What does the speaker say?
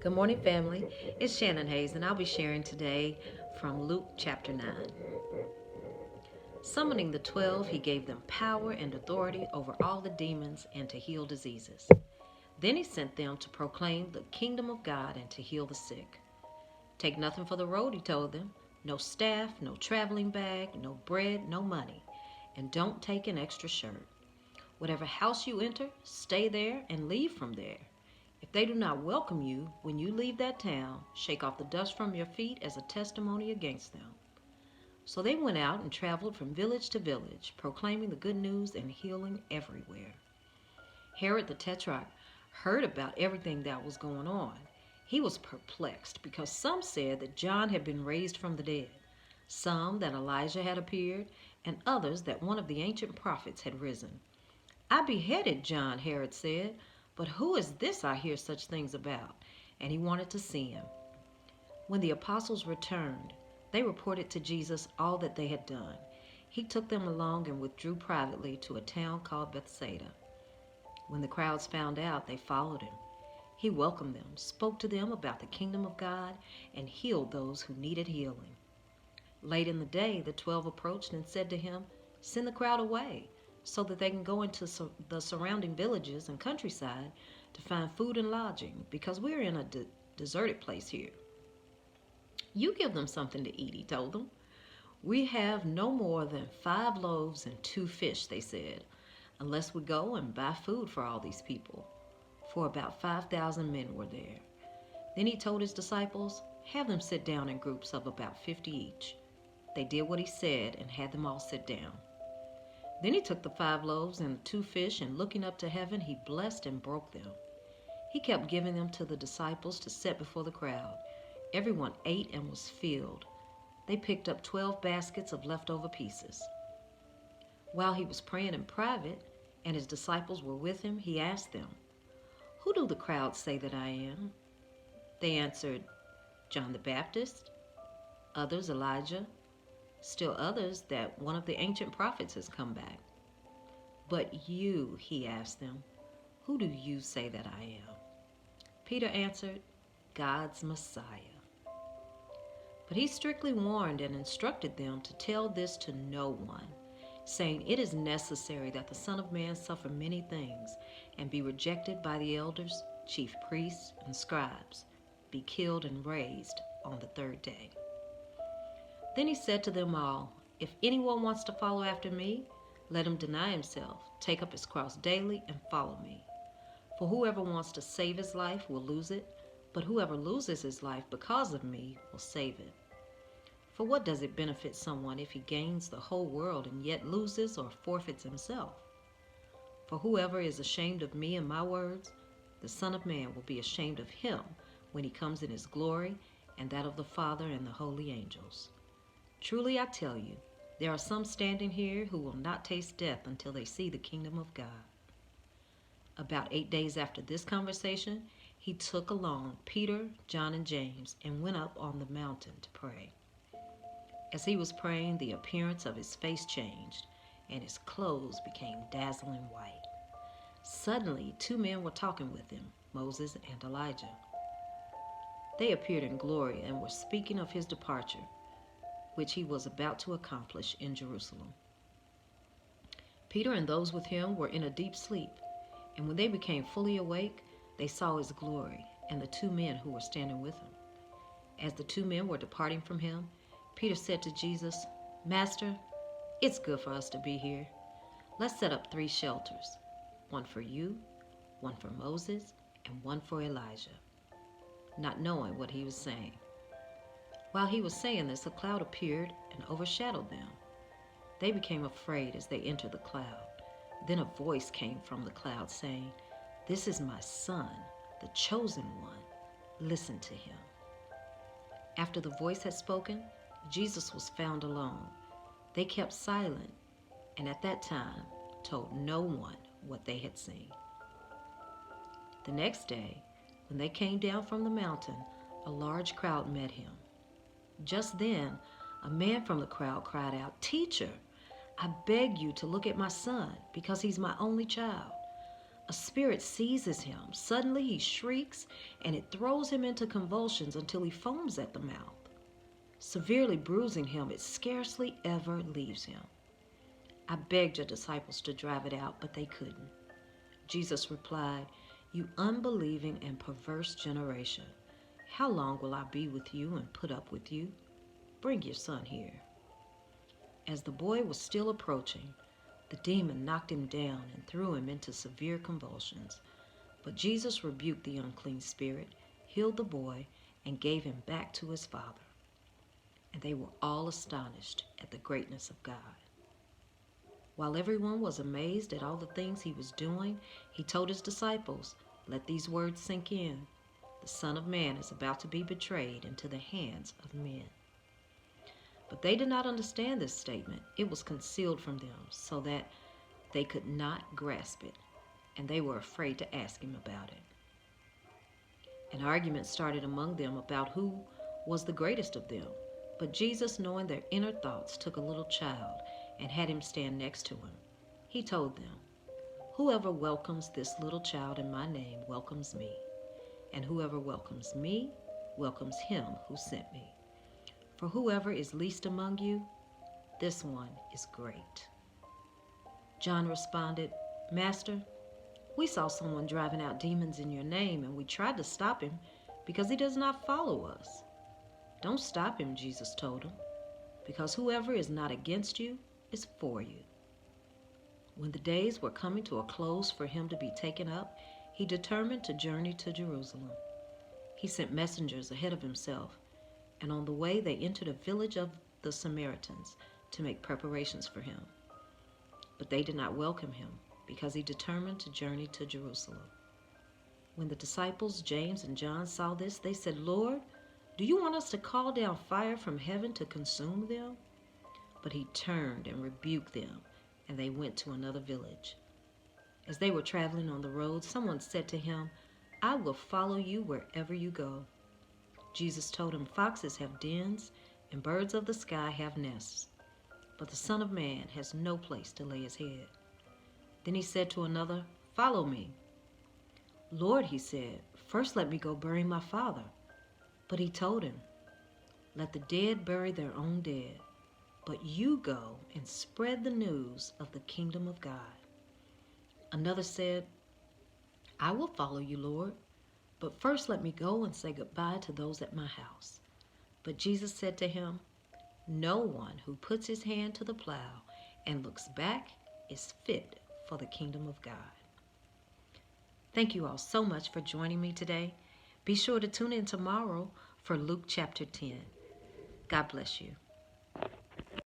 Good morning, family. It's Shannon Hayes, and I'll be sharing today from Luke chapter 9. Summoning the 12, he gave them power and authority over all the demons and to heal diseases. Then he sent them to proclaim the kingdom of God and to heal the sick. Take nothing for the road, he told them. No staff, no traveling bag, no bread, no money. And don't take an extra shirt. Whatever house you enter, stay there and leave from there. If they do not welcome you when you leave that town, shake off the dust from your feet as a testimony against them. So they went out and traveled from village to village, proclaiming the good news and healing everywhere. Herod the Tetrarch heard about everything that was going on. He was perplexed because some said that John had been raised from the dead, some that Elijah had appeared, and others that one of the ancient prophets had risen. I beheaded John, Herod said, but who is this I hear such things about? And he wanted to see him. When the apostles returned, they reported to Jesus all that they had done. He took them along and withdrew privately to a town called Bethsaida. When the crowds found out, they followed him. He welcomed them, spoke to them about the kingdom of God, and healed those who needed healing. Late in the day, the 12 approached and said to him, "Send the crowd away, so that they can go into the surrounding villages and countryside to find food and lodging, because we're in a deserted place here." "You give them something to eat," he told them. "We have no more than 5 loaves and 2 fish," they said, "unless we go and buy food for all these people." For about 5,000 men were there. Then he told his disciples, "Have them sit down in groups of about 50 each." They did what he said and had them all sit down. Then he took the 5 loaves and the 2 fish, and looking up to heaven, he blessed and broke them. He kept giving them to the disciples to set before the crowd. Everyone ate and was filled. They picked up 12 baskets of leftover pieces. While he was praying in private and his disciples were with him, he asked them, "Who do the crowd say that I am?" They answered, "John the Baptist, others Elijah, still others that one of the ancient prophets has come back." "But you," he asked them, "who do you say that I am?" Peter answered, "God's Messiah." But he strictly warned and instructed them to tell this to no one, saying, "It is necessary that the Son of Man suffer many things and be rejected by the elders, chief priests, and scribes, be killed and raised on the third day." Then he said to them all, "If anyone wants to follow after me, let him deny himself, take up his cross daily, and follow me. For whoever wants to save his life will lose it, but whoever loses his life because of me will save it. For what does it benefit someone if he gains the whole world and yet loses or forfeits himself? For whoever is ashamed of me and my words, the Son of Man will be ashamed of him when he comes in his glory and that of the Father and the holy angels. Truly I tell you, there are some standing here who will not taste death until they see the kingdom of God." About 8 days after this conversation, he took along Peter, John, and James and went up on the mountain to pray. As he was praying, the appearance of his face changed, and his clothes became dazzling white. Suddenly, 2 men were talking with him, Moses and Elijah. They appeared in glory and were speaking of his departure, which he was about to accomplish in Jerusalem. Peter and those with him were in a deep sleep, and when they became fully awake, they saw his glory and the 2 men who were standing with him. As the 2 men were departing from him, Peter said to Jesus, "Master, it's good for us to be here. Let's set up 3 shelters, one for you, one for Moses, and one for Elijah," not knowing what he was saying. While he was saying this, a cloud appeared and overshadowed them. They became afraid as they entered the cloud. Then a voice came from the cloud saying, "This is my son, the chosen one. Listen to him." After the voice had spoken, Jesus was found alone. They kept silent and at that time told no one what they had seen. The next day, when they came down from the mountain, a large crowd met him. Just then, a man from the crowd cried out, "Teacher, I beg you to look at my son, because he's my only child. A spirit seizes him. Suddenly he shrieks, and it throws him into convulsions until he foams at the mouth. Severely bruising him, it scarcely ever leaves him. I begged your disciples to drive it out, but they couldn't. Jesus replied, "You unbelieving and perverse generation, how long will I be with you and put up with you? Bring your son here." As the boy was still approaching, the demon knocked him down and threw him into severe convulsions. But Jesus rebuked the unclean spirit, healed the boy, and gave him back to his father. And they were all astonished at the greatness of God. While everyone was amazed at all the things he was doing, he told his disciples, "Let these words sink in. The Son of Man is about to be betrayed into the hands of men." But they did not understand this statement. It was concealed from them so that they could not grasp it, and they were afraid to ask him about it. An argument started among them about who was the greatest of them. But Jesus, knowing their inner thoughts, took a little child and had him stand next to him. He told them, "Whoever welcomes this little child in my name welcomes me, and whoever welcomes me welcomes him who sent me. For whoever is least among you, this one is great." John responded, "Master, we saw someone driving out demons in your name, and we tried to stop him because he does not follow us." "Don't stop him," Jesus told him, "because whoever is not against you is for you." When the days were coming to a close for him to be taken up, he determined to journey to Jerusalem. He sent messengers ahead of himself, and on the way they entered a village of the Samaritans to make preparations for him. But they did not welcome him because he determined to journey to Jerusalem. When the disciples James and John saw this, they said, "Lord, do you want us to call down fire from heaven to consume them?" But he turned and rebuked them, and they went to another village. As they were traveling on the road, someone said to him, "I will follow you wherever you go." Jesus told him, "Foxes have dens, and birds of the sky have nests, but the Son of Man has no place to lay his head." Then he said to another, "Follow me." "Lord," he said, "first let me go bury my father." But he told him, "Let the dead bury their own dead, but you go and spread the news of the kingdom of God." Another said, "I will follow you, Lord, but first let me go and say goodbye to those at my house." But Jesus said to him, "No one who puts his hand to the plow and looks back is fit for the kingdom of God." Thank you all so much for joining me today. Be sure to tune in tomorrow for Luke chapter 10. God bless you.